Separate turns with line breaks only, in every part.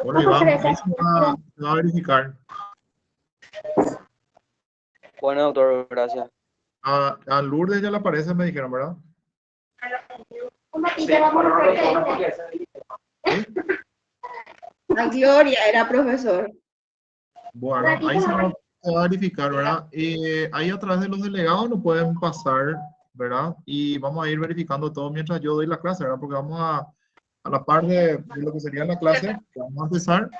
Bueno, Iván, ahí se va a verificar.
Bueno, doctor, gracias.
A Lourdes ya le aparece, me dijeron, ¿verdad?
Sí.
La Gloria era profesor.
Bueno, ahí se va a verificar, ¿verdad? Ahí a través de los delegados nos pueden pasar, ¿verdad? Y vamos a ir verificando todo mientras yo doy la clase, ¿verdad? Porque vamos a la par de lo que sería la clase, que vamos a empezar,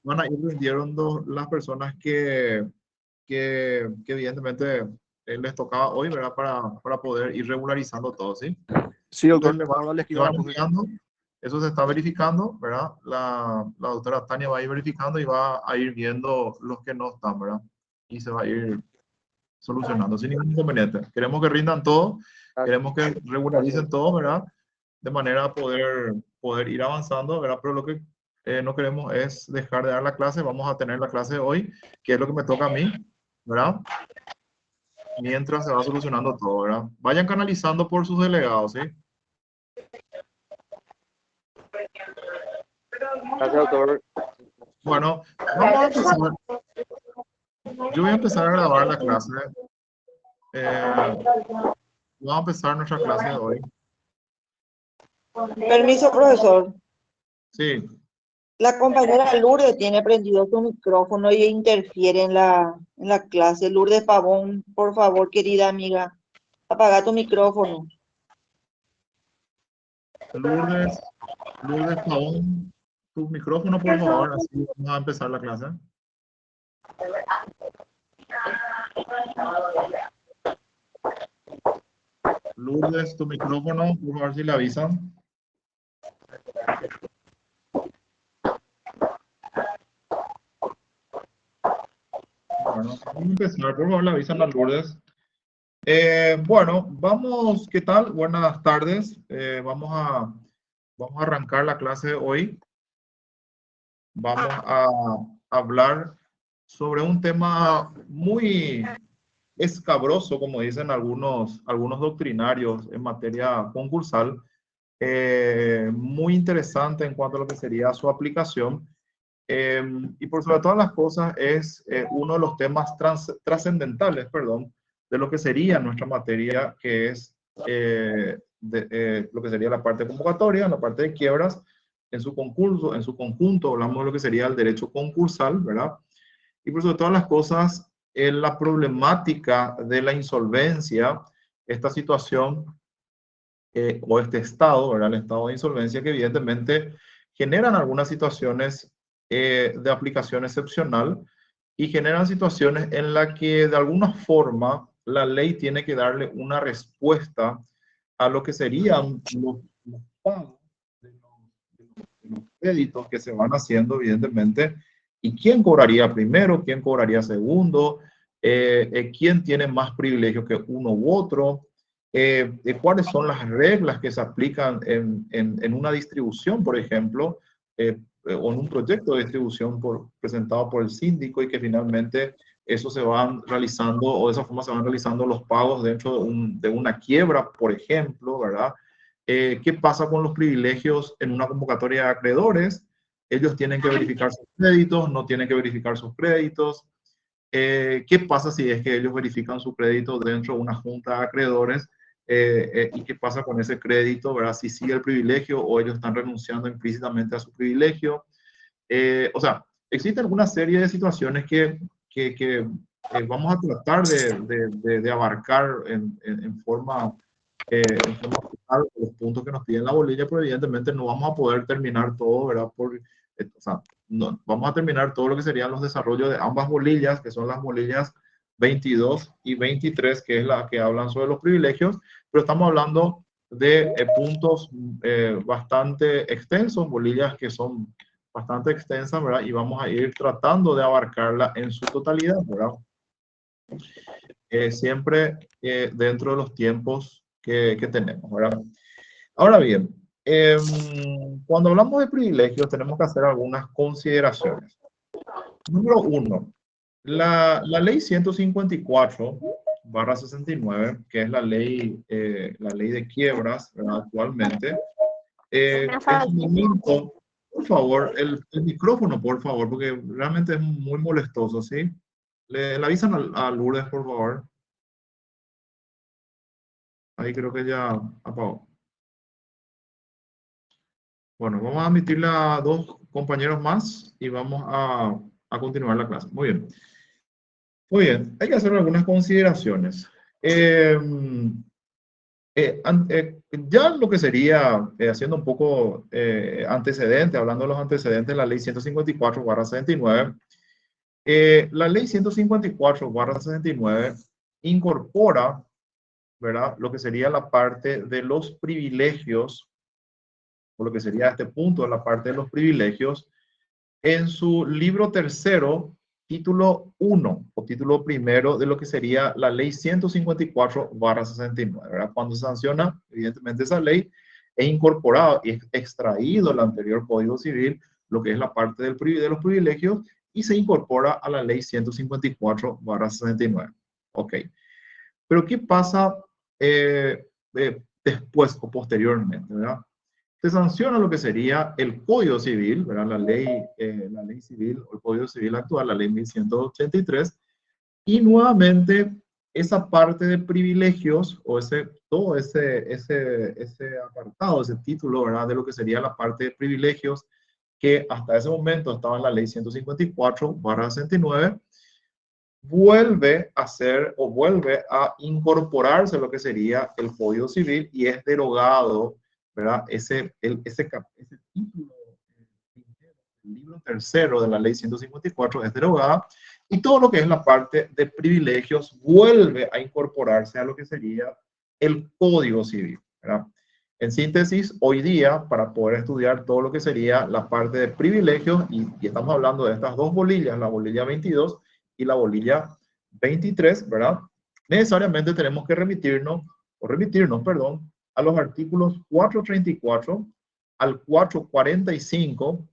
van a ir rindiendo las personas que evidentemente les tocaba hoy, ¿verdad? Para poder ir regularizando todo, ¿sí?
Sí, doctor.
Entonces,
Ahora le
se
escribo a
van
la profe.
enviando, eso se está verificando, ¿verdad? La doctora Tania va a ir verificando y va a ir viendo los que no están, ¿verdad? Y se va a ir solucionando sin ningún inconveniente. Queremos que rindan todo, queremos que regularicen todo, ¿verdad? De manera a poder ir avanzando, ¿verdad? Pero lo que no queremos es dejar de dar la clase. Vamos a tener la clase hoy, que es lo que me toca a mí, ¿verdad? Mientras se va solucionando todo, ¿verdad? Vayan canalizando por sus delegados, ¿sí?
Gracias, doctor.
Bueno, vamos a empezar. Yo voy a empezar a grabar la clase. Vamos a empezar nuestra clase de hoy.
Permiso, profesor.
Sí,
La compañera Lourdes tiene prendido su micrófono y interfiere en la clase. Lourdes Pavón, por favor, querida amiga, apaga tu micrófono.
Lourdes Pavón, tu micrófono, por favor, así vamos a empezar la clase. Lourdes, tu micrófono, por favor, si le avisan. Bueno, vamos a empezar, por favor, le avisan a Lourdes. Bueno, vamos, ¿qué tal? Buenas tardes. Vamos a arrancar la clase de hoy. Vamos a hablar sobre un tema muy escabroso, como dicen algunos doctrinarios en materia concursal, muy interesante en cuanto a lo que sería su aplicación. Y por sobre todas las cosas es uno de los temas trascendentales, perdón, de lo que sería nuestra materia, que es lo que sería la parte convocatoria, la parte de quiebras, en su concurso, en su conjunto, hablamos de lo que sería el derecho concursal, ¿verdad? Y por sobre todas las cosas, la problemática de la insolvencia, esta situación o este estado, ¿verdad? El estado de insolvencia que evidentemente generan algunas situaciones de aplicación excepcional y generan situaciones en las que de alguna forma la ley tiene que darle una respuesta a lo que serían los pagos de los créditos que se van haciendo, evidentemente, y quién cobraría primero, quién cobraría segundo, quién tiene más privilegios que uno u otro, cuáles son las reglas que se aplican en una distribución, por ejemplo, o en un proyecto de distribución presentado por el síndico y que finalmente eso se van realizando o de esa forma se van realizando los pagos dentro de una quiebra, por ejemplo, ¿verdad? ¿Qué pasa con los privilegios en una convocatoria de acreedores? Ellos tienen que verificar sus créditos, no tienen que verificar sus créditos. ¿Qué pasa si es que ellos verifican su crédito dentro de una junta de acreedores? ¿Y qué pasa con ese crédito? ¿Verdad? Si sigue el privilegio o ellos están renunciando implícitamente a su privilegio. O sea, existe alguna serie de situaciones que vamos a tratar de abarcar en forma los puntos que nos piden la bolilla, pero evidentemente no vamos a poder terminar todo, ¿verdad? O sea, no, vamos a terminar todo lo que serían los desarrollos de ambas bolillas, que son las bolillas 22 y 23, que es la que hablan sobre los privilegios, pero estamos hablando de puntos bastante extensos, bolillas que son bastante extensas, ¿verdad? Y vamos a ir tratando de abarcarla en su totalidad, ¿verdad? Siempre dentro de los tiempos que tenemos, ¿verdad? Ahora bien, cuando hablamos de privilegios tenemos que hacer algunas consideraciones. Número uno, la ley 154 424/69, que es la ley de quiebras, ¿verdad? Actualmente. En su momento, por favor, el micrófono, por favor, porque realmente es muy molestoso, ¿sí? Le avisan a Lourdes, por favor. Ahí creo que ya apagó. Bueno, vamos a admitirle a 2 compañeros más y vamos a continuar la clase. Muy bien. Muy bien, hay que hacer algunas consideraciones. Ya lo que sería, haciendo un poco antecedente, hablando de los antecedentes de la ley 154/69, la ley 154/69 incorpora, ¿verdad?, lo que sería la parte de los privilegios, o lo que sería este punto de la parte de los privilegios, en su libro tercero, título 1 o título primero de lo que sería la ley 154/69, ¿verdad? Cuando se sanciona, evidentemente, esa ley, es incorporado y extraído el anterior Código Civil, lo que es la parte de los privilegios, y se incorpora a la ley 154/69. Ok. Pero ¿qué pasa después o posteriormente, ¿verdad? Se sanciona lo que sería el Código Civil, ¿verdad? La ley civil, o el Código Civil actual, la ley 1183, y nuevamente esa parte de privilegios, o todo ese apartado, ese título, ¿verdad?, de lo que sería la parte de privilegios, que hasta ese momento estaba en la ley 154/69, vuelve a ser o vuelve a incorporarse lo que sería el Código Civil y es derogado, ¿verdad? Ese título, el libro tercero de la ley 154 es derogada, y todo lo que es la parte de privilegios vuelve a incorporarse a lo que sería el Código Civil, ¿verdad? En síntesis, hoy día, para poder estudiar todo lo que sería la parte de privilegios, y estamos hablando de estas 2 bolillas, la bolilla 22 y la bolilla 23, ¿verdad? Necesariamente tenemos que remitirnos, perdón, a los artículos 434 al 445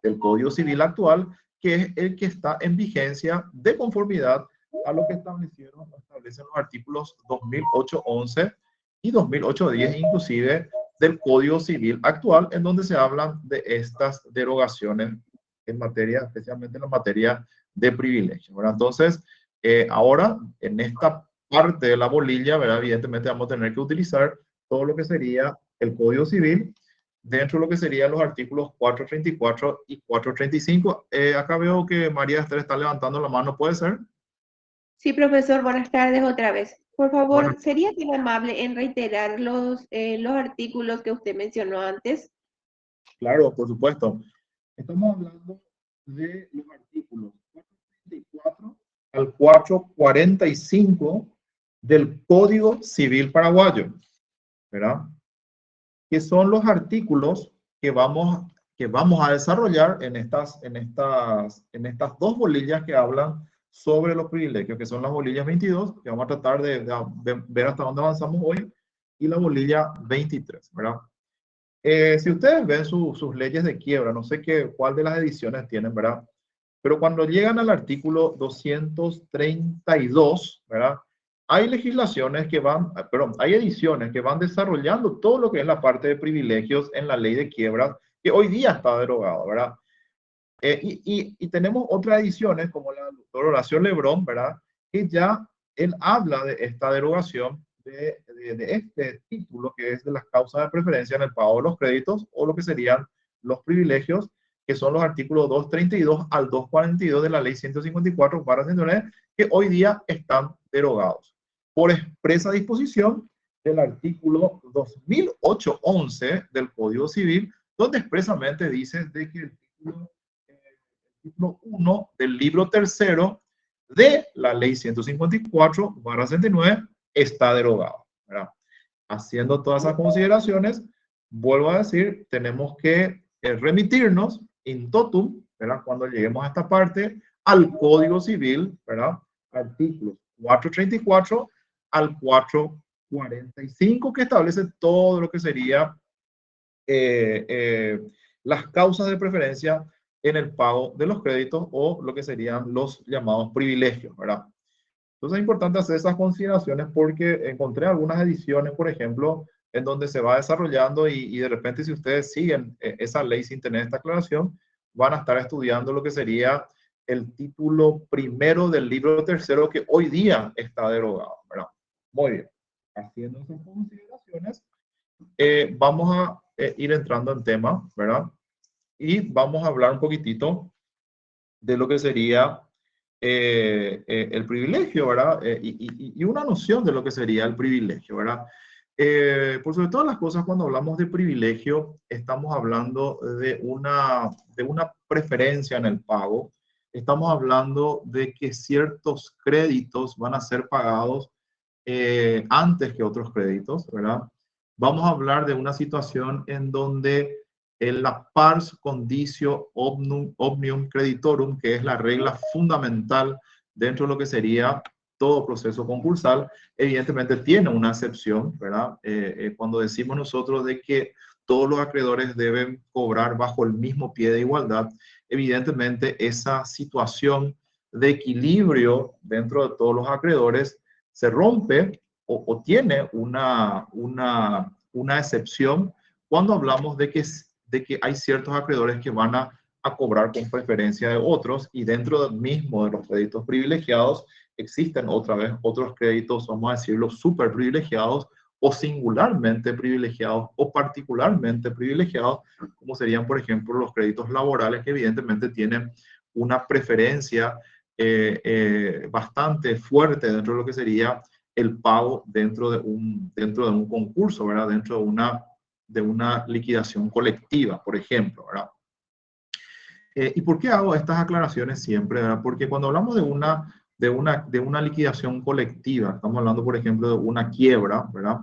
del Código Civil actual, que es el que está en vigencia de conformidad a lo que establecen los artículos 2008-11 y 2008-10, inclusive del Código Civil actual, en donde se hablan de estas derogaciones en materia, especialmente en la materia de privilegio, ¿verdad? Entonces, ahora, en esta parte de la bolilla, ¿verdad?, evidentemente vamos a tener que utilizar todo lo que sería el Código Civil dentro de lo que serían los artículos 434 y 435. Acá veo que María Esther está levantando la mano, ¿puede ser?
Sí, profesor, buenas tardes otra vez. Por
Bueno,
favor, ¿sería tan amable en reiterar los artículos que usted mencionó antes?
claro, por supuesto. Estamos hablando de los artículos 434 al 445 del Código Civil paraguayo, ¿verdad? Que son los artículos que vamos a desarrollar en estas 2 bolillas que hablan sobre los privilegios, que son las bolillas 22, que vamos a tratar de ver hasta dónde avanzamos hoy, y la bolilla 23, ¿verdad? Si ustedes ven sus leyes de quiebra, no sé cuál de las ediciones tienen, ¿verdad? Pero cuando llegan al artículo 232, ¿verdad?, hay legislaciones hay ediciones que van desarrollando todo lo que es la parte de privilegios en la ley de quiebras, que hoy día está derogado, ¿verdad? Y tenemos otras ediciones, como la del doctor Horacio Lebrón, ¿verdad?, que ya él habla de esta derogación de este título, que es de las causas de preferencia en el pago de los créditos, o lo que serían los privilegios, que son los artículos 232 al 242 de la ley 154/109, que hoy día están derogados por expresa disposición del artículo 2008-11 del Código Civil, donde expresamente dice de que el título 1 del libro tercero de la ley 154/69 está derogado, ¿verdad? Haciendo todas esas consideraciones, vuelvo a decir, tenemos que remitirnos in totum, ¿verdad?, cuando lleguemos a esta parte, al Código Civil, ¿verdad?, artículos 434 al 445, que establece todo lo que sería las causas de preferencia en el pago de los créditos, o lo que serían los llamados privilegios, ¿verdad? Entonces es importante hacer esas consideraciones porque encontré algunas ediciones, por ejemplo, en donde se va desarrollando y de repente si ustedes siguen esa ley sin tener esta aclaración, van a estar estudiando lo que sería el título primero del libro tercero que hoy día está derogado, ¿verdad? Muy bien. Haciendo esas consideraciones, vamos a ir entrando en tema, ¿verdad? Y vamos a hablar un poquitito de lo que sería el privilegio, ¿verdad? Y una noción de lo que sería el privilegio, ¿verdad? Por sobre todas las cosas, cuando hablamos de privilegio, estamos hablando de una preferencia en el pago. Estamos hablando de que ciertos créditos van a ser pagados antes que otros créditos, ¿verdad? Vamos a hablar de una situación en donde la pars conditio omnium creditorum, que es la regla fundamental dentro de lo que sería todo proceso concursal, evidentemente tiene una excepción, ¿verdad? Cuando decimos nosotros de que todos los acreedores deben cobrar bajo el mismo pie de igualdad, evidentemente esa situación de equilibrio dentro de todos los acreedores se rompe o tiene una excepción cuando hablamos de que hay ciertos acreedores que van a cobrar con preferencia de otros y dentro del mismo de los créditos privilegiados existen otra vez otros créditos, vamos a decirlo, súper privilegiados o singularmente privilegiados o particularmente privilegiados, como serían, por ejemplo, los créditos laborales que evidentemente tienen una preferencia bastante fuerte dentro de lo que sería el pago dentro de un concurso, ¿verdad? Dentro de una liquidación colectiva, por ejemplo, ¿verdad? ¿Y por qué hago estas aclaraciones siempre, ¿verdad? Porque cuando hablamos de una liquidación colectiva, estamos hablando, por ejemplo, de una quiebra, ¿verdad?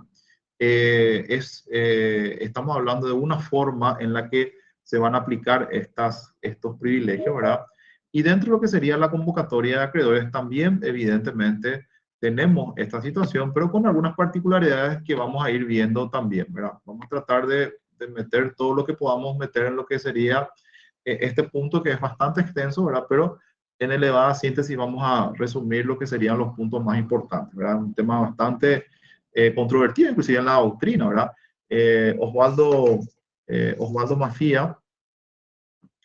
Estamos hablando de una forma en la que se van a aplicar estos privilegios, ¿verdad? Y dentro de lo que sería la convocatoria de acreedores también, evidentemente, tenemos esta situación, pero con algunas particularidades que vamos a ir viendo también, ¿verdad? Vamos a tratar de meter todo lo que podamos meter en lo que sería este punto que es bastante extenso, ¿verdad? Pero en elevada síntesis vamos a resumir lo que serían los puntos más importantes, ¿verdad? Un tema bastante controvertido, inclusive en la doctrina, ¿verdad? Osvaldo Mafía,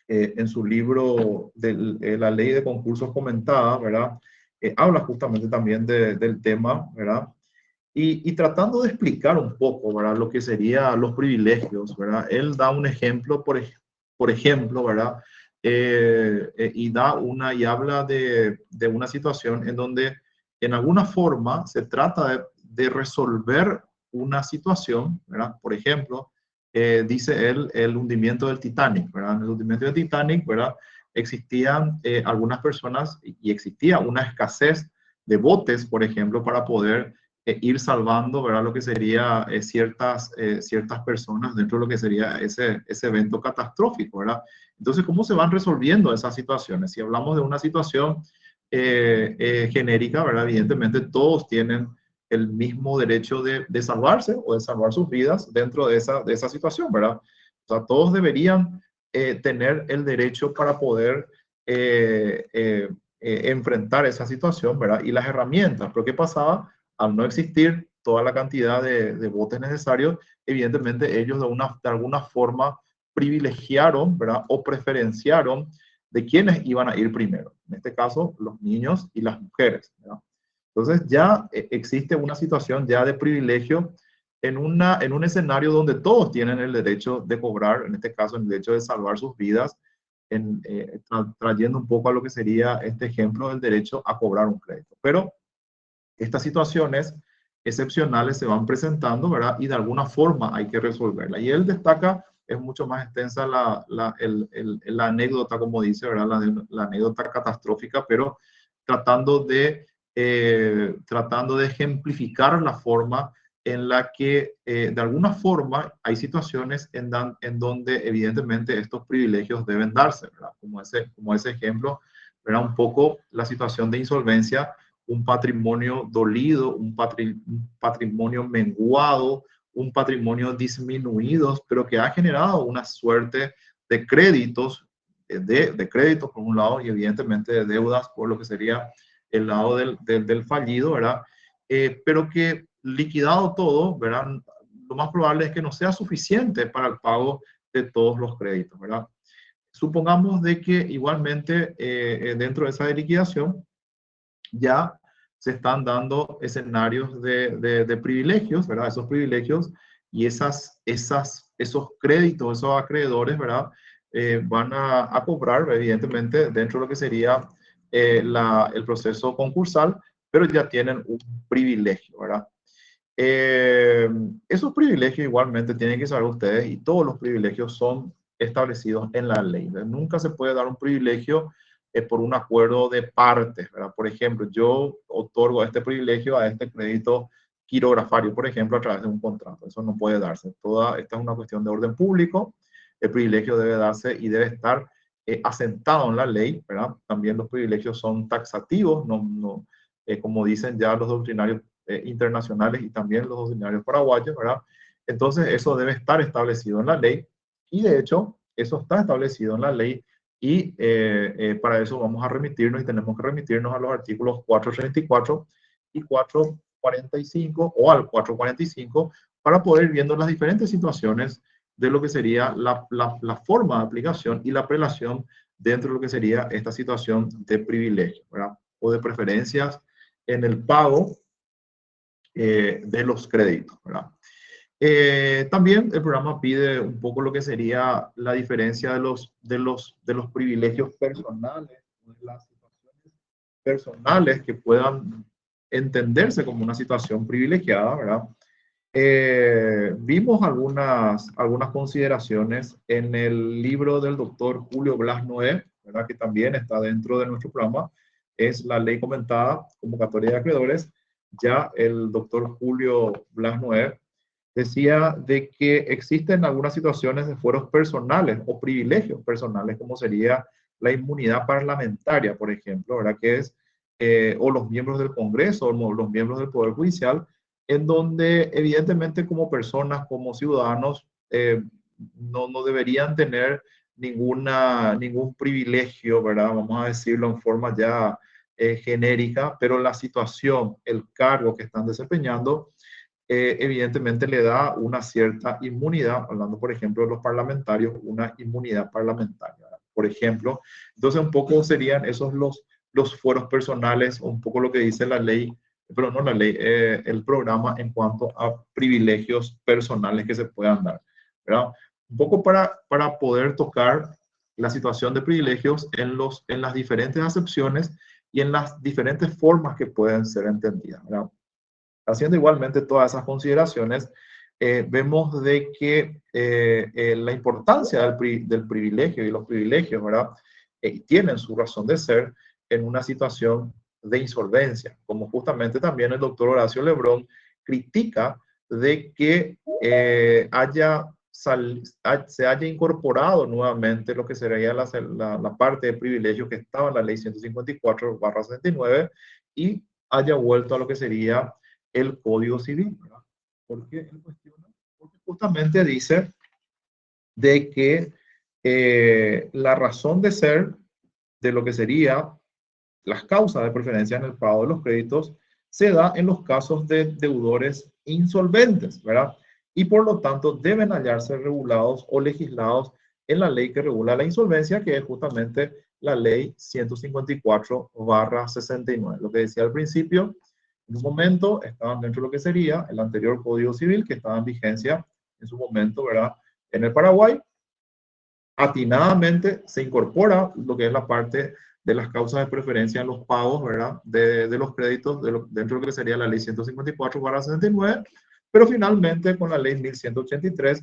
en su libro de la ley de concursos comentada, ¿verdad? Habla justamente también del tema, ¿verdad? Y tratando de explicar un poco, ¿verdad? Lo que serían los privilegios, ¿verdad? Él da un ejemplo, por ejemplo, ¿verdad? Y habla de una situación en donde en alguna forma se trata de resolver una situación, ¿verdad? Por ejemplo, dice él, el hundimiento del Titanic, ¿verdad? En el hundimiento del Titanic, ¿verdad? Existían algunas personas y existía una escasez de botes, por ejemplo, para poder ir salvando, ¿verdad? Lo que sería ciertas personas dentro de lo que sería ese evento catastrófico, ¿verdad? Entonces, ¿cómo se van resolviendo esas situaciones? Si hablamos de una situación genérica, ¿verdad? Evidentemente todos tienen el mismo derecho de salvarse o de salvar sus vidas dentro de esa situación, ¿verdad? O sea, todos deberían tener el derecho para poder enfrentar esa situación, ¿verdad? Y las herramientas. ¿Pero qué pasaba? Al no existir toda la cantidad de botes necesarios, evidentemente ellos de alguna forma privilegiaron, ¿verdad? O preferenciaron de quienes iban a ir primero. En este caso, los niños y las mujeres, ¿verdad? Entonces ya existe una situación ya de privilegio en un escenario donde todos tienen el derecho de cobrar, en este caso el derecho de salvar sus vidas, trayendo un poco a lo que sería este ejemplo del derecho a cobrar un crédito. Pero estas situaciones excepcionales se van presentando, ¿verdad? Y de alguna forma hay que resolverla. Y él destaca, es mucho más extensa la anécdota, como dice, ¿verdad? La anécdota catastrófica, pero tratando de ejemplificar la forma en la que de alguna forma hay situaciones en donde evidentemente estos privilegios deben darse, ¿verdad? Como ese ejemplo, ¿verdad? Un poco la situación de insolvencia, un patrimonio dolido, un patrimonio menguado, un patrimonio disminuido, pero que ha generado una suerte de créditos, de créditos por un lado y evidentemente de deudas por lo que sería el lado del fallido, ¿verdad? Pero que liquidado todo, ¿verdad? Lo más probable es que no sea suficiente para el pago de todos los créditos, ¿verdad? Supongamos de que igualmente dentro de esa liquidación ya se están dando escenarios de privilegios, ¿verdad? Esos privilegios y esos créditos, esos acreedores, ¿verdad? Van a cobrar, evidentemente, dentro de lo que sería el proceso concursal, pero ya tienen un privilegio, ¿verdad? Esos privilegios igualmente tienen que saber ustedes, y todos los privilegios son establecidos en la ley. Nunca se puede dar un privilegio por un acuerdo de partes, ¿verdad? Por ejemplo, yo otorgo este privilegio a este crédito quirografario, por ejemplo, a través de un contrato. Eso no puede darse. Esta es una cuestión de orden público. El privilegio debe darse y debe estar asentado en la ley, ¿verdad? También los privilegios son taxativos, como dicen ya los doctrinarios internacionales y también los doctrinarios paraguayos, ¿verdad? Entonces, eso debe estar establecido en la ley, y de hecho, eso está establecido en la ley, y para eso vamos a remitirnos, y tenemos que remitirnos a los artículos 434 y 445, o al 445, para poder ir viendo las diferentes situaciones de lo que sería la forma de aplicación y la prelación dentro de lo que sería esta situación de privilegio, ¿verdad? O de preferencias en el pago de los créditos, ¿verdad? También el programa pide un poco lo que sería la diferencia de los privilegios personales, de las situaciones personales que puedan entenderse como una situación privilegiada, ¿verdad? Vimos algunas consideraciones en el libro del doctor Julio Blas Noé, ¿verdad? Que también está dentro de nuestro programa, es la ley comentada, convocatoria de acreedores. Ya el doctor Julio Blas Noé decía de que existen algunas situaciones de fueros personales o privilegios personales, como sería la inmunidad parlamentaria, por ejemplo, ¿verdad? Que es, o los miembros del Congreso, o los miembros del Poder Judicial, en donde evidentemente como personas, como ciudadanos, no deberían tener ningún privilegio, ¿verdad? Vamos a decirlo en forma ya genérica, pero la situación, el cargo que están desempeñando, evidentemente le da una cierta inmunidad, hablando por ejemplo de los parlamentarios, una inmunidad parlamentaria, ¿verdad? Por ejemplo. Entonces un poco serían esos los fueros personales, un poco lo que dice la ley, pero no la ley, el programa en cuanto a privilegios personales que se puedan dar, ¿verdad? Un poco para poder tocar la situación de privilegios en las diferentes acepciones y en las diferentes formas que pueden ser entendidas, ¿verdad? Haciendo igualmente todas esas consideraciones, vemos de que la importancia del privilegio y los privilegios, ¿verdad? Tienen su razón de ser en una situación de insolvencia, como justamente también el doctor Horacio Lebrón critica de que se haya incorporado nuevamente lo que sería la parte de privilegio que estaba en la ley 154/69 y haya vuelto a lo que sería el Código Civil, ¿verdad? ¿Por qué él cuestiona? Porque justamente dice de que la razón de ser de lo que sería las causas de preferencia en el pago de los créditos se da en los casos de deudores insolventes, ¿verdad? Y por lo tanto deben hallarse regulados o legislados en la ley que regula la insolvencia, que es justamente la ley 154/69. Lo que decía al principio, en un momento estaban dentro de lo que sería el anterior Código Civil, que estaba en vigencia en su momento, ¿verdad? En el Paraguay, atinadamente se incorpora lo que es la parte de las causas de preferencia en los pagos, ¿verdad? De los créditos dentro de lo que sería la ley 154/69, pero finalmente con la ley 1183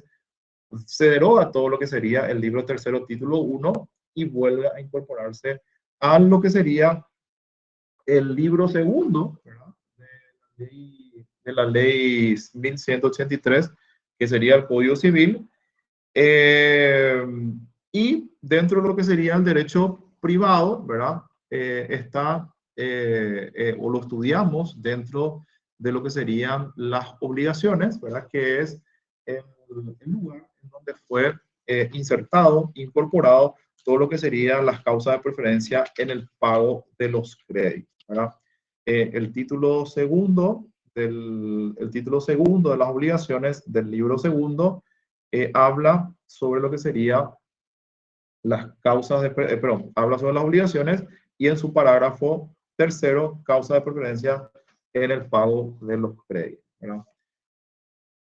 se deroga todo lo que sería el libro tercero título 1 y vuelve a incorporarse a lo que sería el libro segundo, ¿verdad? De la ley 1183, que sería el Código Civil, y dentro de lo que sería el derecho privado, ¿verdad? O lo estudiamos dentro de lo que serían las obligaciones, ¿verdad? Que es el lugar en donde fue insertado, incorporado todo lo que serían las causas de preferencia en el pago de los créditos, ¿verdad? el título segundo de las obligaciones del libro segundo habla sobre lo que sería las causas de, perdón, habla sobre las obligaciones y en su parágrafo tercero, causa de preferencia en el pago de los créditos, ¿verdad?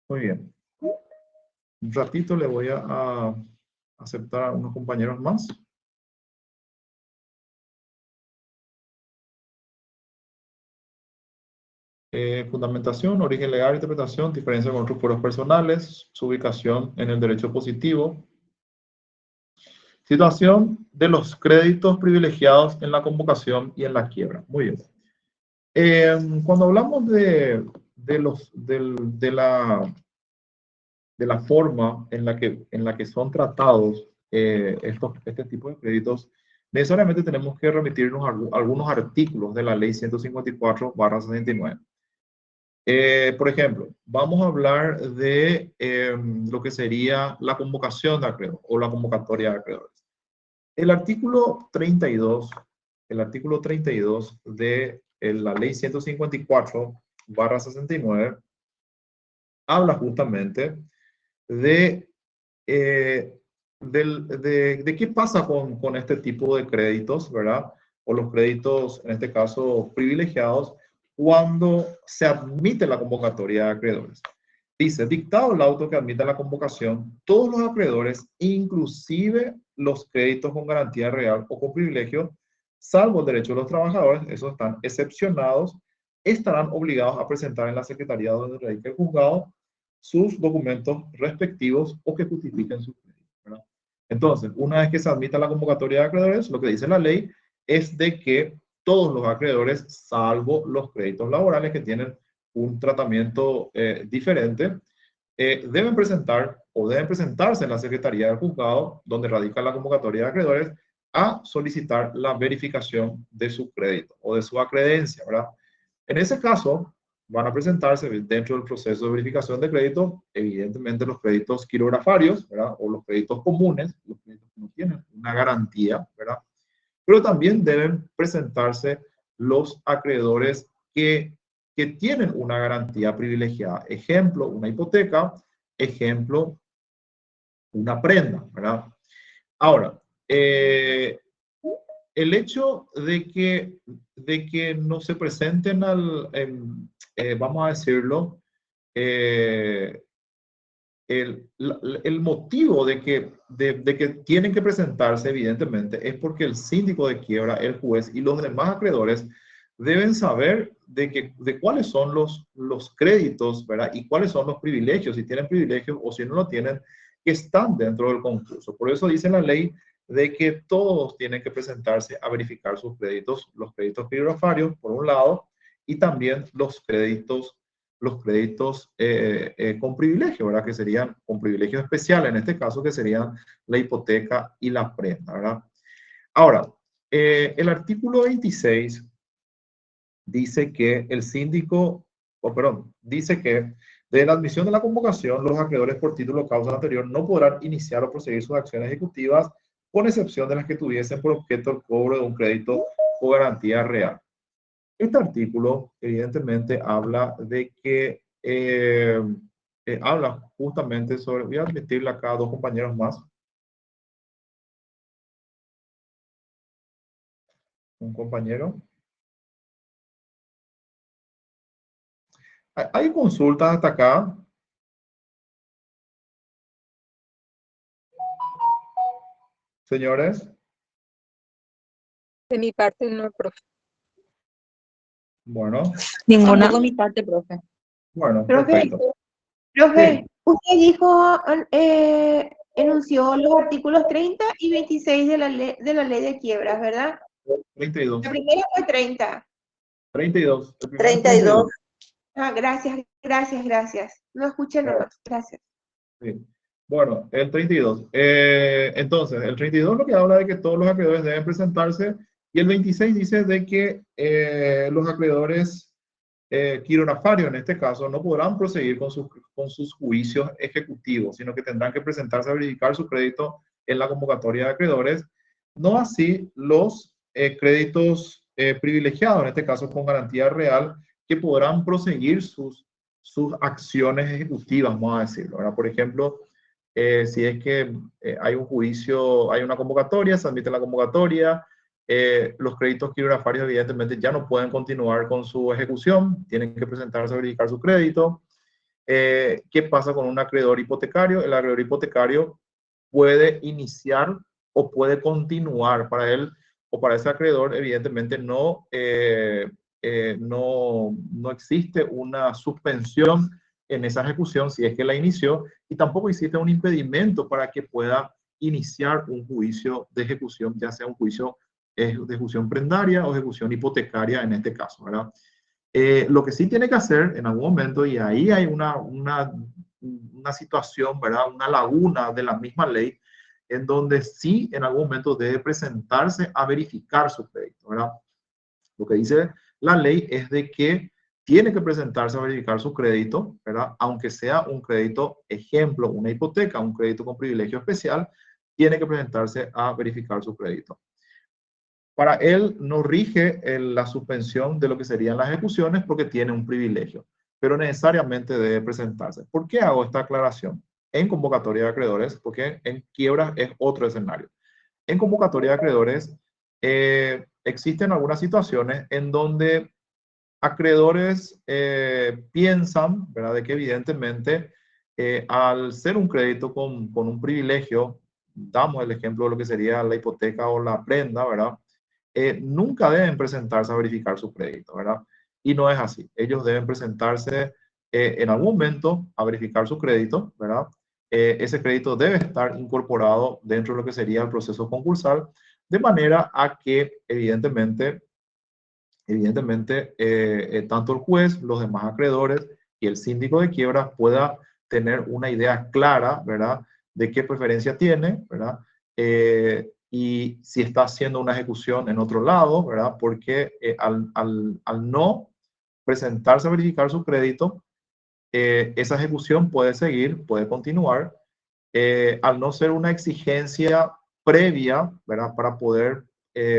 Muy bien. Un ratito le voy a aceptar a unos compañeros más. Fundamentación, origen legal, interpretación, diferencia con otros fueros personales, su ubicación en el derecho positivo. Situación de los créditos privilegiados en la convocación y en la quiebra. Muy bien. Cuando hablamos de la forma en la que son tratados este tipo de créditos, necesariamente tenemos que remitirnos a algunos artículos de la ley 154/69. Por ejemplo, vamos a hablar de lo que sería la convocación de acreedores o la convocatoria de acreedores. El artículo 32 de la ley 154/69 habla justamente de qué pasa con este tipo de créditos, ¿verdad? O los créditos, en este caso, privilegiados, cuando se admite la convocatoria de acreedores. Dice, dictado el auto que admita la convocación, todos los acreedores, inclusive los créditos con garantía real o con privilegio, salvo el derecho de los trabajadores, esos están excepcionados, estarán obligados a presentar en la Secretaría donde radica el juzgado sus documentos respectivos o que justifiquen su crédito, ¿verdad? Entonces, una vez que se admita la convocatoria de acreedores, lo que dice la ley es de que todos los acreedores, salvo los créditos laborales que tienen un tratamiento diferente, deben presentarse en la Secretaría del Juzgado, donde radica la convocatoria de acreedores, a solicitar la verificación de su crédito o de su acredencia, ¿verdad? En ese caso, van a presentarse dentro del proceso de verificación de crédito, evidentemente los créditos quirografarios, ¿verdad? O los créditos comunes, los créditos que no tienen una garantía, ¿verdad? Pero también deben presentarse los acreedores que tienen una garantía privilegiada. Ejemplo, una hipoteca. Ejemplo, una prenda, ¿verdad? Ahora, el hecho de que no se presenten vamos a decirlo, el motivo de que tienen que presentarse, evidentemente, es porque el síndico de quiebra, el juez y los demás acreedores deben saber de cuáles son los créditos, ¿verdad? Y cuáles son los privilegios, si tienen privilegios o si no lo tienen, que están dentro del concurso. Por eso dice la ley de que todos tienen que presentarse a verificar sus créditos, los créditos quirografarios, por un lado, y también los créditos con privilegio, ¿verdad? Que serían con privilegio especial, en este caso, que serían la hipoteca y la prenda, ¿verdad? Ahora, el artículo 26 dice que el síndico, dice que de la admisión de la convocación, los acreedores por título o causa anterior no podrán iniciar o proseguir sus acciones ejecutivas, con excepción de las que tuviesen por objeto el cobro de un crédito o garantía real. Este artículo, evidentemente, habla de que, habla justamente sobre, voy a admitirle acá a dos compañeros más. Un compañero. ¿Hay consultas hasta acá? Señores.
De mi parte no, profe.
Bueno.
Ninguna de mi parte, profe.
Bueno,
Profe,
perfecto.
profe,
Sí.
usted dijo, enunció los artículos 30 y 26 de la ley de quiebras, ¿verdad?
32.
La primera fue 30.
32.
32.
Ah, gracias, gracias, gracias. No escuché nomás, gracias.
Sí. Bueno, el 32. Entonces, el 32 lo que habla de que todos los acreedores deben presentarse y el 26 dice de que los acreedores quirografarios, en este caso, no podrán proseguir con sus juicios ejecutivos, sino que tendrán que presentarse a verificar su crédito en la convocatoria de acreedores. No así los créditos privilegiados, en este caso con garantía real, que podrán proseguir sus acciones ejecutivas, vamos a decirlo, ¿verdad? Por ejemplo, si es que hay un juicio, hay una convocatoria, se admite la convocatoria, los créditos quiroprácticos evidentemente ya no pueden continuar con su ejecución, tienen que presentarse a verificar su crédito. ¿Qué pasa con un acreedor hipotecario? El acreedor hipotecario puede iniciar o puede continuar. Para él o para ese acreedor, evidentemente no existe una suspensión en esa ejecución si es que la inició, y tampoco existe un impedimento para que pueda iniciar un juicio de ejecución, ya sea un juicio de ejecución prendaria o ejecución hipotecaria en este caso, ¿verdad? Lo que sí tiene que hacer en algún momento, y ahí hay una situación, ¿verdad? Una laguna de la misma ley, en donde sí en algún momento debe presentarse a verificar su crédito, ¿verdad? Lo que dice la ley es de que tiene que presentarse a verificar su crédito, ¿verdad? Aunque sea un crédito, ejemplo, una hipoteca, un crédito con privilegio especial, tiene que presentarse a verificar su crédito. Para él no rige la suspensión de lo que serían las ejecuciones porque tiene un privilegio, pero necesariamente debe presentarse. ¿Por qué hago esta aclaración? En convocatoria de acreedores, porque en quiebra es otro escenario. En convocatoria de acreedores existen algunas situaciones en donde acreedores piensan, ¿verdad?, de que evidentemente al ser un crédito con un privilegio, damos el ejemplo de lo que sería la hipoteca o la prenda, ¿verdad? Nunca deben presentarse a verificar su crédito, ¿verdad? Y no es así. Ellos deben presentarse en algún momento a verificar su crédito, ¿verdad? Ese crédito debe estar incorporado dentro de lo que sería el proceso concursal, de manera a que evidentemente tanto el juez, los demás acreedores y el síndico de quiebra pueda tener una idea clara, ¿verdad?, de qué preferencia tiene, ¿verdad? Y si está haciendo una ejecución en otro lado, ¿verdad? Porque al no presentarse a verificar su crédito, esa ejecución puede seguir, puede continuar, al no ser una exigencia previa, ¿verdad?, para poder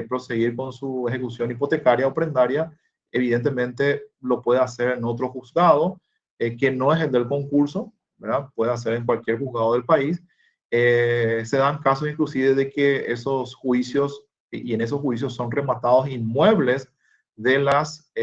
proseguir con su ejecución hipotecaria o prendaria, evidentemente lo puede hacer en otro juzgado, que no es el del concurso, ¿verdad? Puede hacer en cualquier juzgado del país. Se dan casos inclusive de que esos juicios, y en esos juicios son rematados inmuebles de las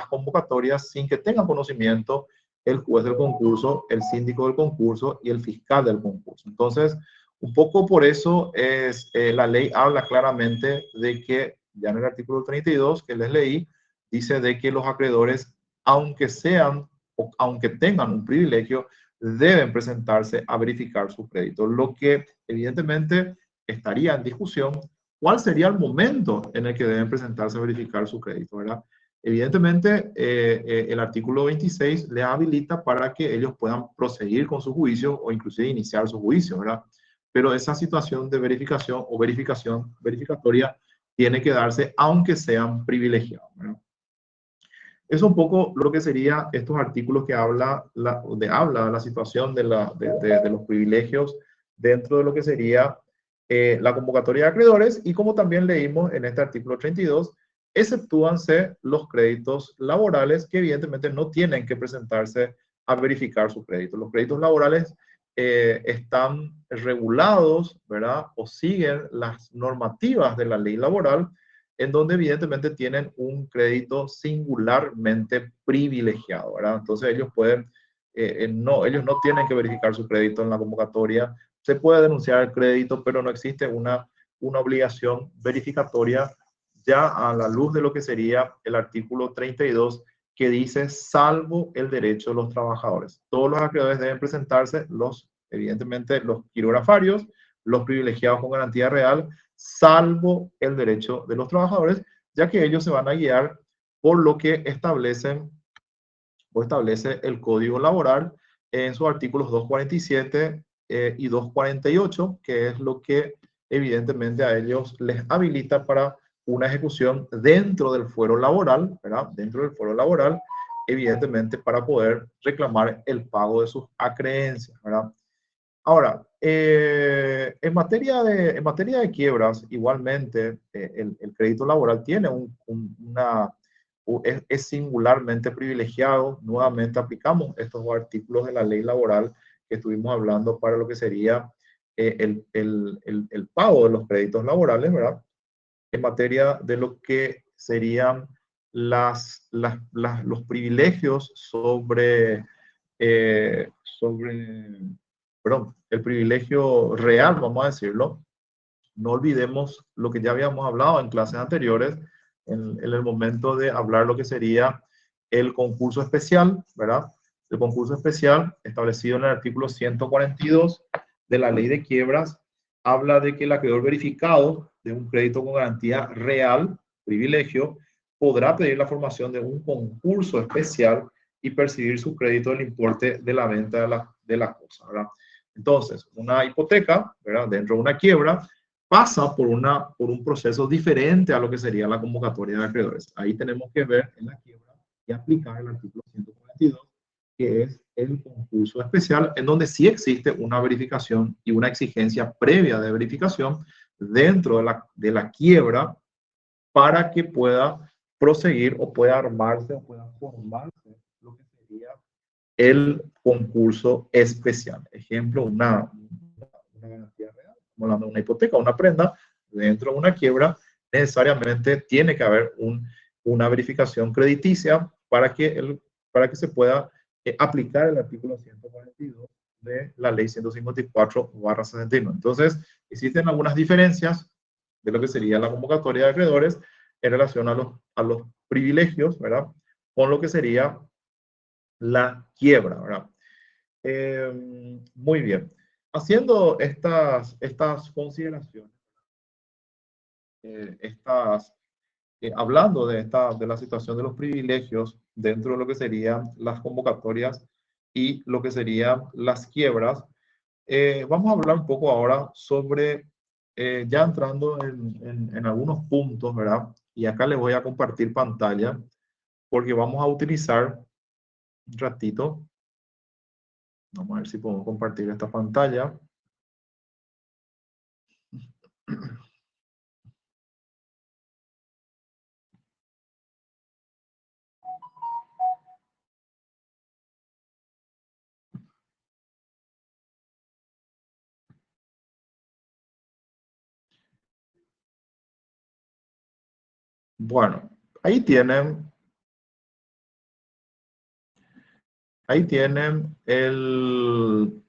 convocatorias sin que tengan conocimiento el juez del concurso, el síndico del concurso y el fiscal del concurso. Entonces, un poco por eso es, la ley habla claramente de que, ya en el artículo 32 que les leí, dice de que los acreedores, aunque sean o aunque tengan un privilegio, deben presentarse a verificar su crédito. Lo que evidentemente estaría en discusión, ¿cuál sería el momento en el que deben presentarse a verificar su crédito, ¿verdad? Evidentemente, el artículo 26 les habilita para que ellos puedan proseguir con su juicio o inclusive iniciar su juicio, ¿verdad? Pero esa situación de verificación o verificatoria tiene que darse aunque sean privilegiados, ¿verdad? Es un poco lo que sería estos artículos que habla la situación de los privilegios dentro de lo que sería la convocatoria de acreedores, y como también leímos en este artículo 32, exceptúanse los créditos laborales que evidentemente no tienen que presentarse a verificar su crédito. Los créditos laborales están regulados, ¿verdad?, o siguen las normativas de la ley laboral, en donde evidentemente tienen un crédito singularmente privilegiado, ¿verdad? Entonces ellos pueden, ellos no tienen que verificar su crédito en la convocatoria. Se puede denunciar el crédito, pero no existe una obligación verificatoria, ya a la luz de lo que sería el artículo 32, que dice salvo el derecho de los trabajadores. Todos los acreedores deben presentarse, evidentemente los quirografarios, los privilegiados con garantía real, salvo el derecho de los trabajadores, ya que ellos se van a guiar por lo que establece el Código Laboral en sus artículos 247 y 248, que es lo que evidentemente a ellos les habilita para una ejecución dentro del fuero laboral, ¿verdad? Dentro del fuero laboral, evidentemente para poder reclamar el pago de sus acreencias, ¿verdad? Ahora, en materia de quiebras, igualmente, el crédito laboral tiene es singularmente privilegiado. Nuevamente aplicamos estos artículos de la ley laboral que estuvimos hablando para lo que sería el pago de los créditos laborales, ¿verdad? En materia de lo que serían los privilegios perdón, el privilegio real, vamos a decirlo. No olvidemos lo que ya habíamos hablado en clases anteriores, en el momento de hablar lo que sería el concurso especial, ¿verdad? El concurso especial, establecido en el artículo 142 de la ley de quiebras, habla de que el acreedor verificado de un crédito con garantía real, privilegio, podrá pedir la formación de un concurso especial y percibir su crédito del importe de la venta de la cosa, ¿verdad? Entonces, una hipoteca, ¿verdad? Dentro de una quiebra, pasa por un proceso diferente a lo que sería la convocatoria de acreedores. Ahí tenemos que ver en la quiebra y aplicar el artículo 142, que es el concurso especial, en donde sí existe una verificación y una exigencia previa de verificación dentro de la quiebra para que pueda proseguir o pueda armarse o pueda formarse lo que sería el concurso especial. Ejemplo, una garantía real, como hablando de una hipoteca, una prenda, dentro de una quiebra, necesariamente tiene que haber una verificación crediticia para que se pueda aplicar el artículo 142 de la ley 154/69. Entonces, existen algunas diferencias de lo que sería la convocatoria de acreedores en relación a los privilegios, ¿verdad? Con lo que sería la quiebra, ¿verdad? Muy bien. Haciendo estas consideraciones, hablando de la situación de los privilegios dentro de lo que serían las convocatorias y lo que serían las quiebras, vamos a hablar un poco ahora sobre, ya entrando en algunos puntos, ¿verdad? Y acá les voy a compartir pantalla porque vamos a utilizar un ratito. Vamos a ver si podemos compartir esta pantalla. Bueno, ahí tienen el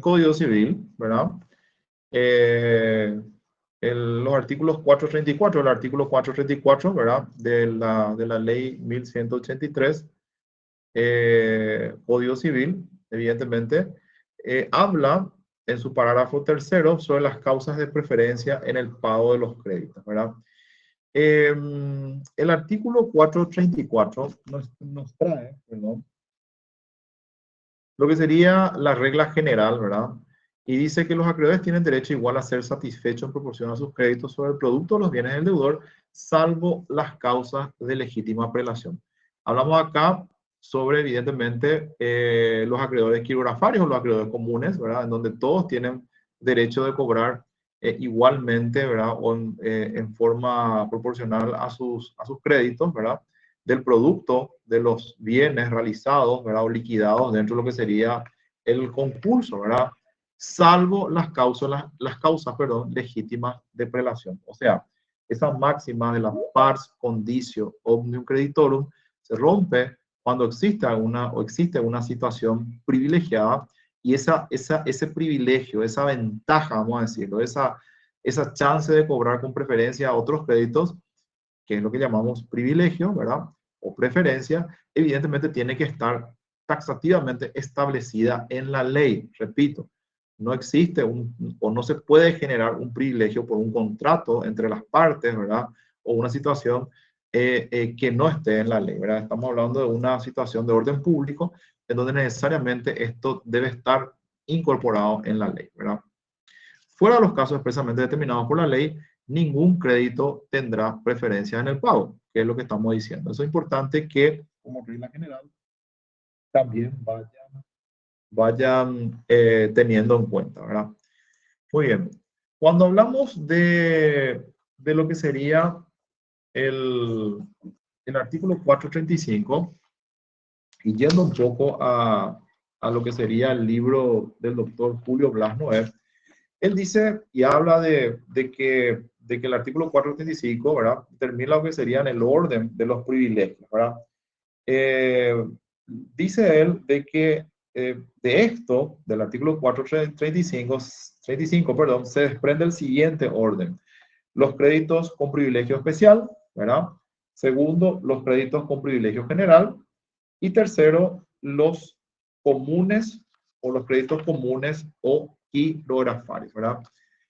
Código Civil, ¿verdad? Los artículos 434, el artículo 434, ¿verdad? De la ley 1183, Código Civil, evidentemente, habla en su parágrafo tercero sobre las causas de preferencia en el pago de los créditos, ¿verdad? El artículo 434 nos trae, perdón, lo que sería la regla general, ¿verdad? Y dice que los acreedores tienen derecho igual a ser satisfechos en proporción a sus créditos sobre el producto o los bienes del deudor, salvo las causas de legítima prelación. Hablamos acá sobre, evidentemente, los acreedores quirografarios o los acreedores comunes, ¿verdad? En donde todos tienen derecho de cobrar igualmente, ¿verdad? O en forma proporcional a sus créditos, ¿verdad? Del producto de los bienes realizados, ¿verdad? O liquidados dentro de lo que sería el concurso, ¿verdad? Salvo las causas, perdón, legítimas de prelación. O sea, esa máxima de la pars conditio omnium creditorum se rompe cuando existe una situación privilegiada y ese privilegio, esa ventaja, vamos a decirlo, esa chance de cobrar con preferencia a otros créditos, que es lo que llamamos privilegio, ¿verdad? O preferencia, evidentemente tiene que estar taxativamente establecida en la ley. Repito, no existe o no se puede generar un privilegio por un contrato entre las partes, ¿verdad? O una situación que no esté en la ley, ¿verdad? Estamos hablando de una situación de orden público en donde necesariamente esto debe estar incorporado en la ley, ¿verdad? Fuera de los casos expresamente determinados por la ley, ningún crédito tendrá preferencia en el pago, que es lo que estamos diciendo. Eso es importante que, como regla general, también vayan teniendo en cuenta, ¿verdad? Muy bien. Cuando hablamos de lo que sería el artículo 435, y yendo un poco a lo que sería el libro del doctor Julio Blas Noé, él dice y habla de que el artículo 435, ¿verdad?, determina lo que serían el orden de los privilegios, ¿verdad? Dice él de que de esto, del artículo 435, perdón, se desprende el siguiente orden. Los créditos con privilegio especial, ¿verdad? Segundo, los créditos con privilegio general. Y tercero, los comunes o los créditos comunes o quirografarios, ¿verdad?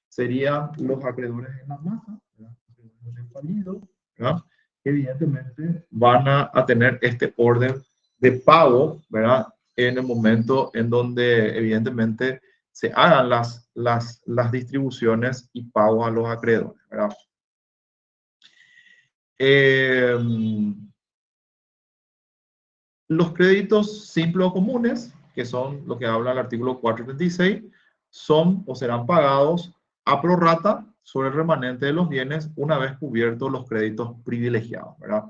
Serían los acreedores en la masa, ¿verdad? Los fallidos, ¿verdad? Evidentemente van a tener este orden de pago, ¿verdad? En el momento en donde evidentemente se hagan las distribuciones y pagos a los acreedores, ¿verdad? Los créditos simples o comunes, que son lo que habla el artículo 436, son o serán pagados a prorrata sobre el remanente de los bienes una vez cubiertos los créditos privilegiados, ¿verdad?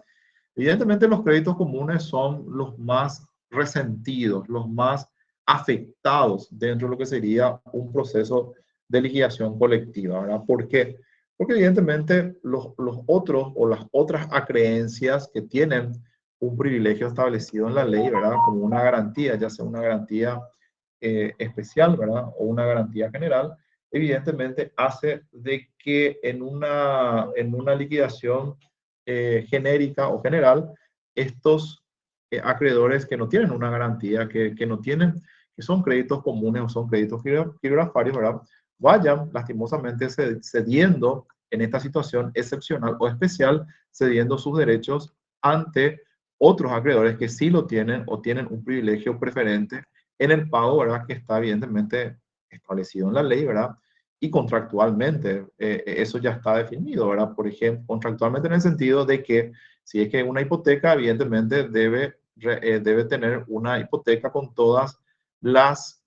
Evidentemente los créditos comunes son los más resentidos, los más afectados dentro de lo que sería un proceso de liquidación colectiva, ¿verdad? ¿Por qué? Porque evidentemente los otros o las otras acreencias que tienen un privilegio establecido en la ley, ¿verdad?, como una garantía, ya sea una garantía especial, ¿verdad?, o una garantía general, evidentemente hace de que en una liquidación genérica o general, estos acreedores que no tienen una garantía, que no tienen, que son créditos comunes o son créditos quirografarios, ¿verdad?, vayan lastimosamente cediendo en esta situación excepcional o especial, cediendo sus derechos ante otros acreedores que sí lo tienen o tienen un privilegio preferente en el pago, ¿verdad?, que está evidentemente establecido en la ley, ¿verdad?, y contractualmente, eso ya está definido, ¿verdad? Por ejemplo, contractualmente en el sentido de que si es que una hipoteca, evidentemente debe tener una hipoteca con todas las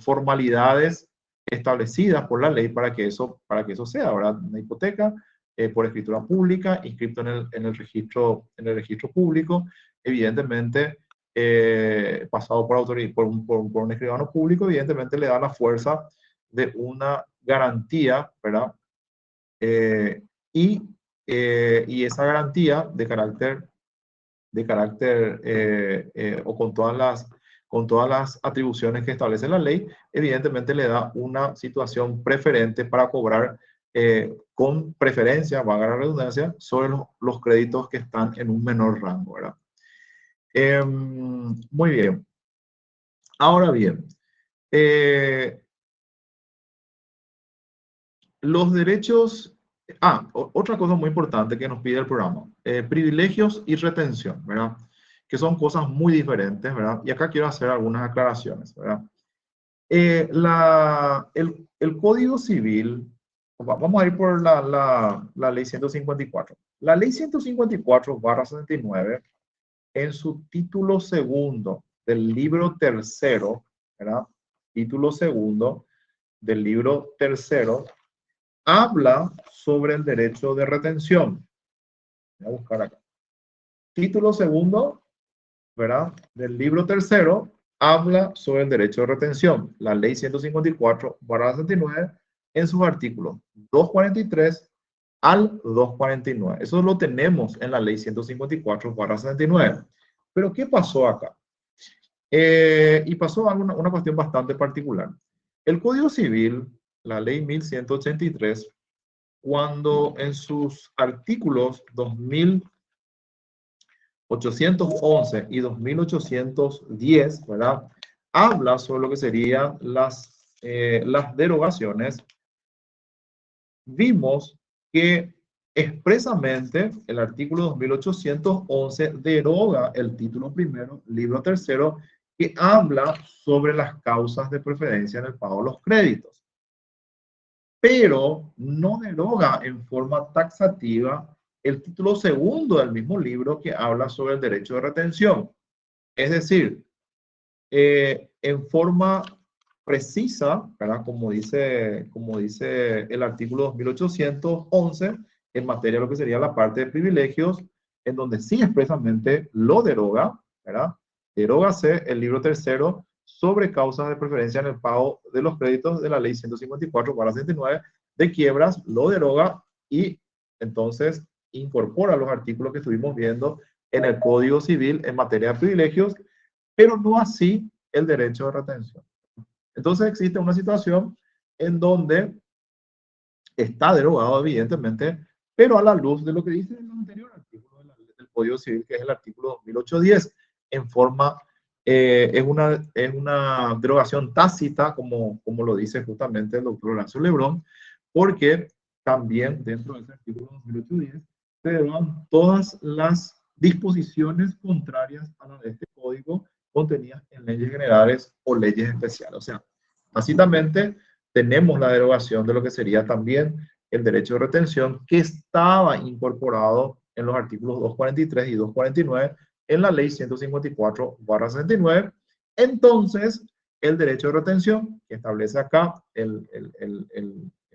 formalidades establecidas por la ley para que eso sea, ¿verdad? Una hipoteca por escritura pública, inscrito en el registro público, evidentemente pasado por un escribano público, evidentemente le da la fuerza de una garantía, ¿verdad? Y esa garantía de carácter o con todas las atribuciones que establece la ley, evidentemente le da una situación preferente para cobrar con preferencia, valga la redundancia, sobre los créditos que están en un menor rango, ¿verdad? Muy bien. Ahora bien, los derechos, otra cosa muy importante que nos pide el programa, privilegios y retención, ¿verdad? Que son cosas muy diferentes, ¿verdad? Y acá quiero hacer algunas aclaraciones, ¿verdad? El Código Civil, vamos a ir por la Ley 154. La Ley 154/69, en su título segundo del libro tercero, ¿verdad? Título segundo del libro tercero, habla sobre el derecho de retención. Voy a buscar acá. Título segundo, ¿verdad?, del libro tercero, habla sobre el derecho de retención. La ley 154/69 en sus artículos 243 al 249. Eso lo tenemos en la ley 154/69. Pero ¿qué pasó acá? Y pasó una cuestión bastante particular. El Código Civil, la ley 1183, cuando en sus artículos 2811 y 2810, ¿verdad?, habla sobre lo que serían las derogaciones, vimos que expresamente el artículo 2811 deroga el título primero, libro tercero, que habla sobre las causas de preferencia en el pago de los créditos, pero no deroga en forma taxativa el título segundo del mismo libro, que habla sobre el derecho de retención. Es decir, en forma precisa, ¿verdad? Como dice el artículo 2811 en materia de lo que sería la parte de privilegios, en donde sí expresamente lo deroga, ¿verdad? Derógase el libro tercero sobre causas de preferencia en el pago de los créditos de la ley 154/69 de quiebras, lo deroga y entonces incorpora los artículos que estuvimos viendo en el Código Civil en materia de privilegios, pero no así el derecho de retención. Entonces existe una situación en donde está derogado evidentemente, pero a la luz de lo que dice el anterior artículo del Código Civil, que es el artículo 2810, en forma, es una derogación tácita, como lo dice justamente el doctor Horacio Lebrón, porque también dentro de ese artículo 2810 se derogan todas las disposiciones contrarias a la de este código contenidas en leyes generales o leyes especiales. O sea, tácitamente tenemos la derogación de lo que sería también el derecho de retención que estaba incorporado en los artículos 243 y 249 en la ley 154/69. Entonces, el derecho de retención que establece acá,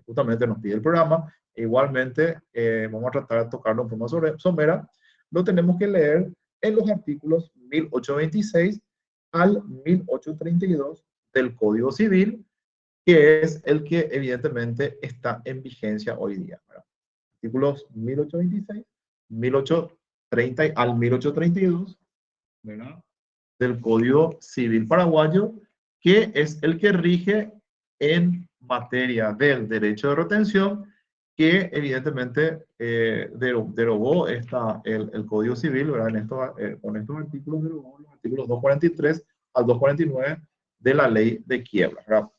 justamente nos pide el programa, igualmente vamos a tratar de tocarlo en forma somera, lo tenemos que leer en los artículos 1826 al 1832 del Código Civil, que es el que evidentemente está en vigencia hoy día, ¿verdad? Artículos 1826, 1830 al 1832, ¿verdad? Del Código Civil paraguayo, que es el que rige en materia del derecho de retención, que evidentemente derogó el Código Civil, ¿verdad? Con estos artículos derogó los artículos 243 al 249 de la ley de quiebra, ¿verdad?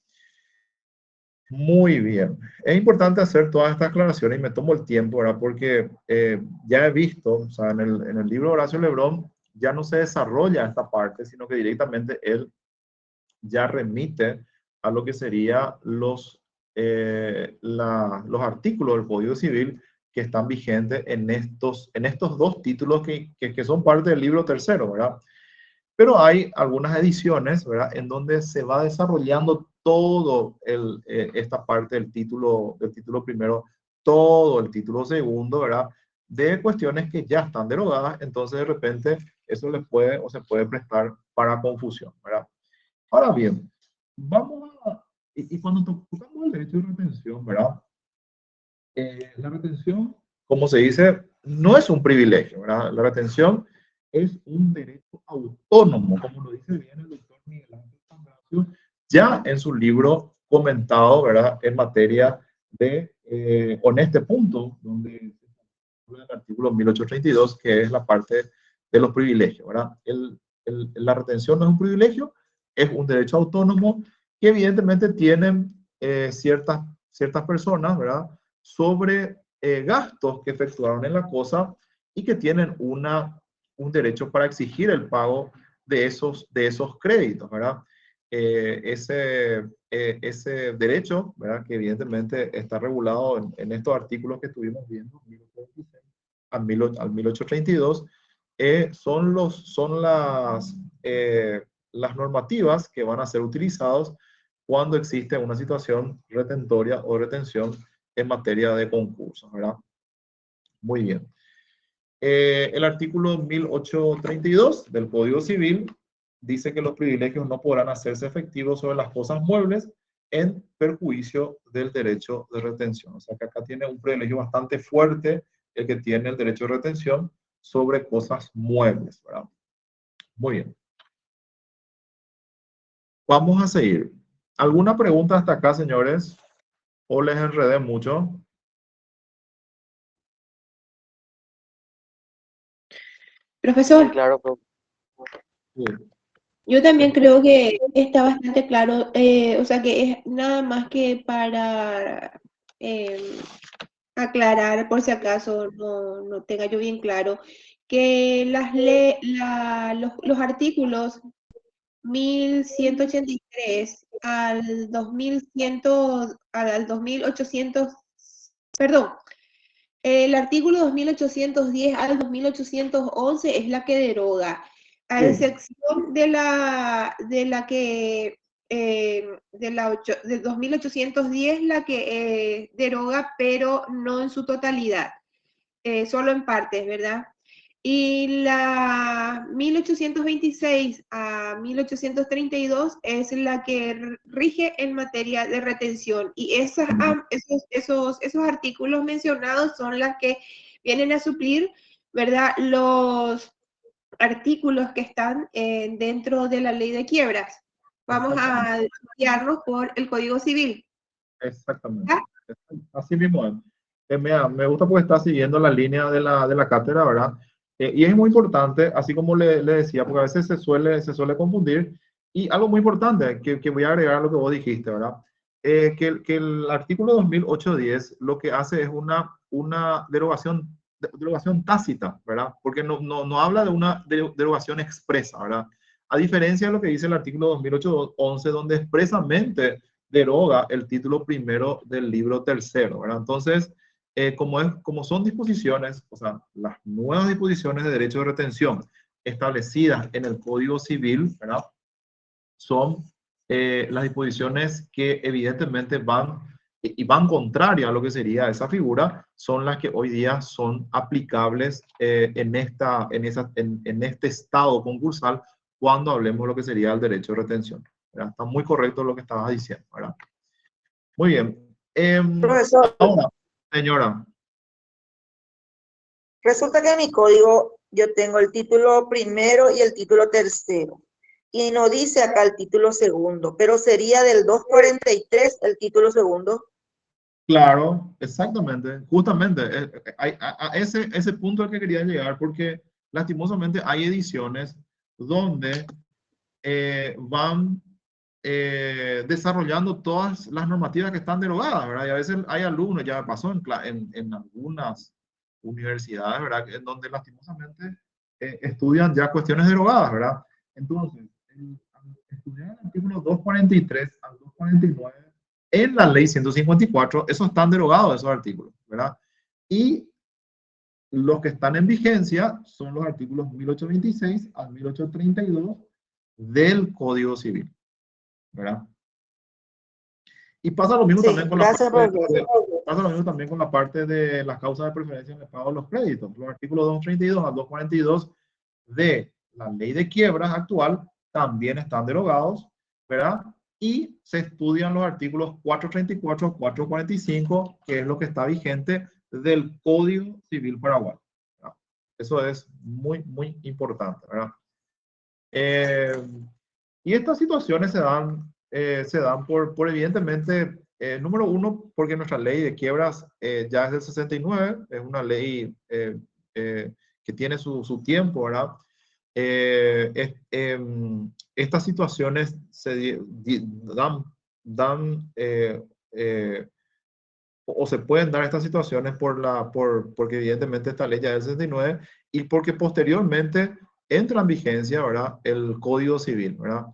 Muy bien. Es importante hacer todas estas aclaraciones y me tomo el tiempo, ¿verdad? Porque ya he visto, o sea, en el libro de Horacio Lebrón ya no se desarrolla esta parte, sino que directamente él ya remite a lo que serían los artículos del Código Civil que están vigentes en estos dos títulos que son parte del libro tercero, ¿verdad? Pero hay algunas ediciones, ¿verdad?, en donde se va desarrollando todo esta parte del título primero, todo el título segundo, ¿verdad?, de cuestiones que ya están derogadas, entonces de repente eso se puede prestar para confusión, ¿verdad? Ahora bien, y cuando tocamos el derecho de retención, ¿verdad? La retención, como se dice, no es un privilegio, ¿verdad? La retención es un derecho autónomo, como lo dice bien el doctor Miguel Ángel Pangracio, ya en su libro comentado, ¿verdad?, en materia de, en este punto, donde se habla del artículo 1832, que es la parte de los privilegios, ¿verdad? La retención no es un privilegio, es un derecho autónomo que evidentemente tienen ciertas personas, ¿verdad?, sobre gastos que efectuaron en la cosa y que tienen un derecho para exigir el pago de esos créditos, ¿verdad? Ese derecho, ¿verdad?, que evidentemente está regulado en estos artículos que estuvimos viendo, 1826 al 1832, son las normativas que van a ser utilizadas cuando existe una situación retentoria o retención en materia de concursos, ¿verdad? Muy bien. El artículo 1832 del Código Civil dice que los privilegios no podrán hacerse efectivos sobre las cosas muebles en perjuicio del derecho de retención. O sea que acá tiene un privilegio bastante fuerte el que tiene el derecho de retención sobre cosas muebles, ¿verdad? Muy bien. Vamos a seguir. ¿Alguna pregunta hasta acá, señores? ¿O les enredé mucho?
Profesor,
Sí, claro, profe.
Sí.
yo también creo que está bastante claro, o sea que es nada más que para aclarar, por si acaso no tenga yo bien claro, que los artículos 1183 al 2100, al 2800, perdón, el artículo 2810 al 2811 es la que deroga. a
Sí.
excepción de la que de 2810, la que deroga, pero no en su totalidad, solo en partes, ¿verdad? Y la 1826 a 1832 es la que rige en materia de retención. Y esos artículos mencionados son las que vienen a suplir, ¿verdad?, los artículos que están dentro de la ley de quiebras. Vamos a guiarnos por el Código Civil.
Exactamente.
¿Ya?
Así mismo es. Mira, me gusta porque está siguiendo la línea de la cátedra, ¿verdad? Y es muy importante, así como le decía, porque a veces se suele confundir. Y algo muy importante que voy a agregar a lo que vos dijiste, ¿verdad? Que el artículo 2810 lo que hace es una derogación tácita, ¿verdad? Porque no habla de una derogación expresa, ¿verdad? A diferencia de lo que dice el artículo 2811, donde expresamente deroga el título primero del libro tercero, ¿verdad? Entonces, como son disposiciones, o sea, las nuevas disposiciones de derecho de retención establecidas en el Código Civil, ¿verdad? Son las disposiciones que evidentemente van contraria a lo que sería esa figura, son las que hoy día son aplicables en este estado concursal cuando hablemos de lo que sería el derecho de retención, ¿verdad? Está muy correcto lo que estabas diciendo, ¿verdad? Muy bien.
Profesor,
Ahora, señora.
resulta que en mi código yo tengo el título primero y el título tercero. Y no dice acá el título segundo, pero sería del 243 el título segundo.
Claro, exactamente, justamente, a ese punto al que quería llegar, porque lastimosamente hay ediciones donde van desarrollando todas las normativas que están derogadas, ¿verdad? Y a veces hay alumnos, ya pasó en algunas universidades, ¿verdad? En donde lastimosamente estudian ya cuestiones derogadas, ¿verdad? Entonces, estudiar el artículo 243 al 249 en la ley 154, esos están derogados, esos artículos, ¿verdad? Y los que están en vigencia son los artículos 1826 al 1832 del Código Civil, ¿verdad? Y pasa lo mismo
Sí,
también con
gracias, profesor.
pasa lo mismo también con la parte de las causas de preferencia en el pago de los créditos. Los artículos 232 al 242 de la ley de quiebras actual también están derogados, ¿verdad? Y se estudian los artículos 434, 445, que es lo que está vigente del Código Civil Paraguayo, ¿verdad? Eso es muy, muy importante, ¿verdad? Y estas situaciones se dan por evidentemente, número uno, porque nuestra ley de quiebras ya es del 69, es una ley que tiene su tiempo, ¿verdad? Estas situaciones dan o se pueden dar estas situaciones porque evidentemente esta ley ya es del 69 y porque posteriormente entra en vigencia, ¿verdad? El Código Civil, ¿verdad?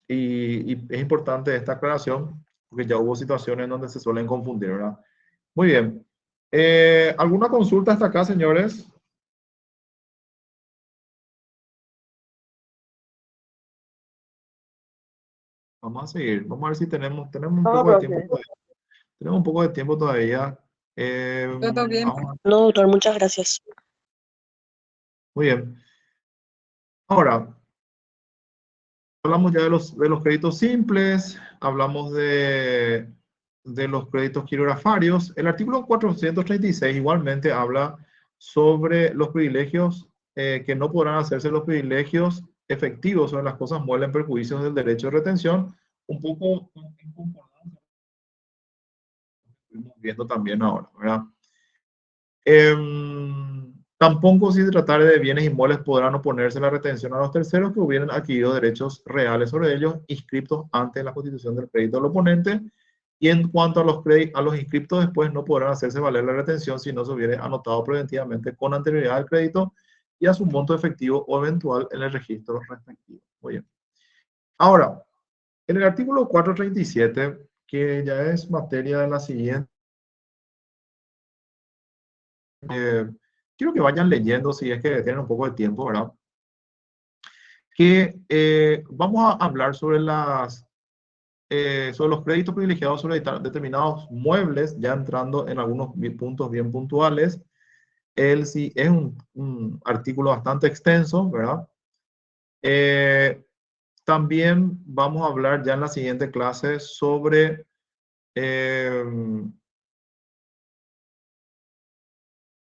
Y es importante esta aclaración porque ya hubo situaciones donde se suelen confundir, ¿verdad? Muy bien. ¿Alguna consulta hasta acá, señores? Vamos a seguir. Vamos a ver si tenemos un
No,
poco de tiempo
profe.
todavía. Tenemos un poco de tiempo todavía.
Todo bien.
No, doctor, muchas gracias.
Muy bien. Ahora, hablamos ya de los créditos simples, hablamos de los créditos quirografarios. El artículo 436 igualmente habla sobre los privilegios que no podrán hacerse los privilegios efectivos sobre las cosas muebles en perjuicios del derecho de retención, un poco en concordancia estamos viendo también ahora, ¿verdad? Tampoco si se tratare de bienes inmuebles podrán oponerse a la retención a los terceros que hubieran adquirido derechos reales sobre ellos inscriptos antes de la constitución del crédito del oponente. Y en cuanto a los inscriptos después no podrán hacerse valer la retención si no se hubiera anotado preventivamente con anterioridad al crédito y a su monto efectivo o eventual en el registro respectivo. Muy bien. Ahora, en el artículo 437, que ya es materia de la siguiente quiero que vayan leyendo si es que tienen un poco de tiempo, ¿verdad? Que vamos a hablar sobre sobre los créditos privilegiados sobre determinados muebles, ya entrando en algunos puntos bien puntuales. Sí es un artículo bastante extenso, ¿verdad? También vamos a hablar ya en la siguiente clase sobre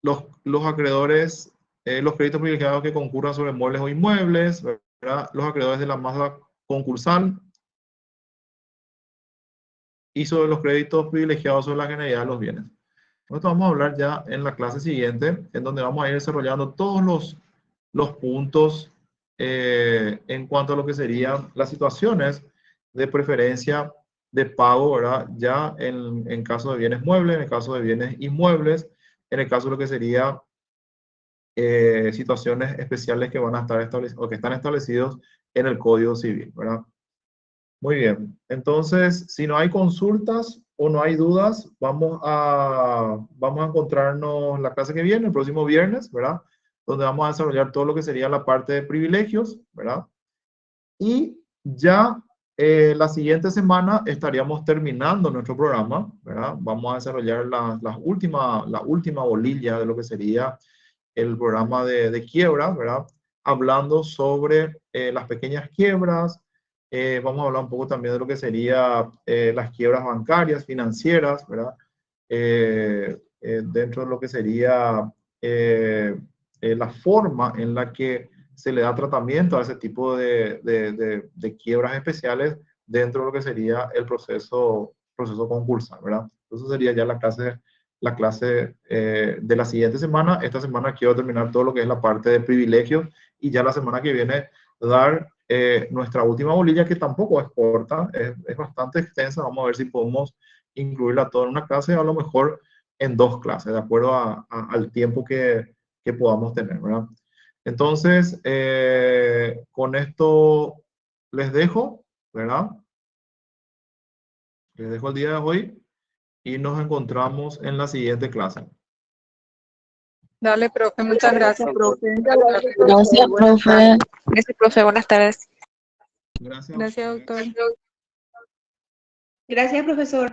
los acreedores, los créditos privilegiados que concurran sobre muebles o inmuebles, ¿verdad? Los acreedores de la masa concursal y sobre los créditos privilegiados sobre la generalidad de los bienes. Esto vamos a hablar ya en la clase siguiente, en donde vamos a ir desarrollando todos los puntos en cuanto a lo que serían las situaciones de preferencia de pago, ¿verdad? Ya en caso de bienes muebles, en el caso de bienes inmuebles, en el caso de lo que sería situaciones especiales que van a estar establecidos o que están establecidos en el Código Civil, ¿verdad? Muy bien. Entonces, si no hay consultas o no hay dudas, vamos a encontrarnos la clase que viene, el próximo viernes, ¿verdad? Donde vamos a desarrollar todo lo que sería la parte de privilegios, ¿verdad? Y ya la siguiente semana estaríamos terminando nuestro programa, ¿verdad? Vamos a desarrollar la última bolilla de lo que sería el programa de quiebras, ¿verdad? Hablando sobre las pequeñas quiebras. Vamos a hablar un poco también de lo que sería las quiebras bancarias, financieras, ¿verdad? Dentro de lo que sería la forma en la que se le da tratamiento a ese tipo de quiebras especiales dentro de lo que sería el proceso concursal, ¿verdad? Eso sería ya la clase de la siguiente semana. Esta semana quiero terminar todo lo que es la parte de privilegios y ya la semana que viene dar nuestra última bolilla, que tampoco es corta, es bastante extensa. Vamos a ver si podemos incluirla toda en una clase, a lo mejor en 2 clases, de acuerdo al tiempo que podamos tener, ¿verdad? Entonces, con esto les dejo, ¿verdad? Les dejo el día de hoy y nos encontramos en la siguiente clase.
Dale, profe, muchas gracias.
profe.
Gracias, profe.
Gracias, profe. Buenas tardes.
Gracias.
Gracias, doctor.
Gracias, profesor.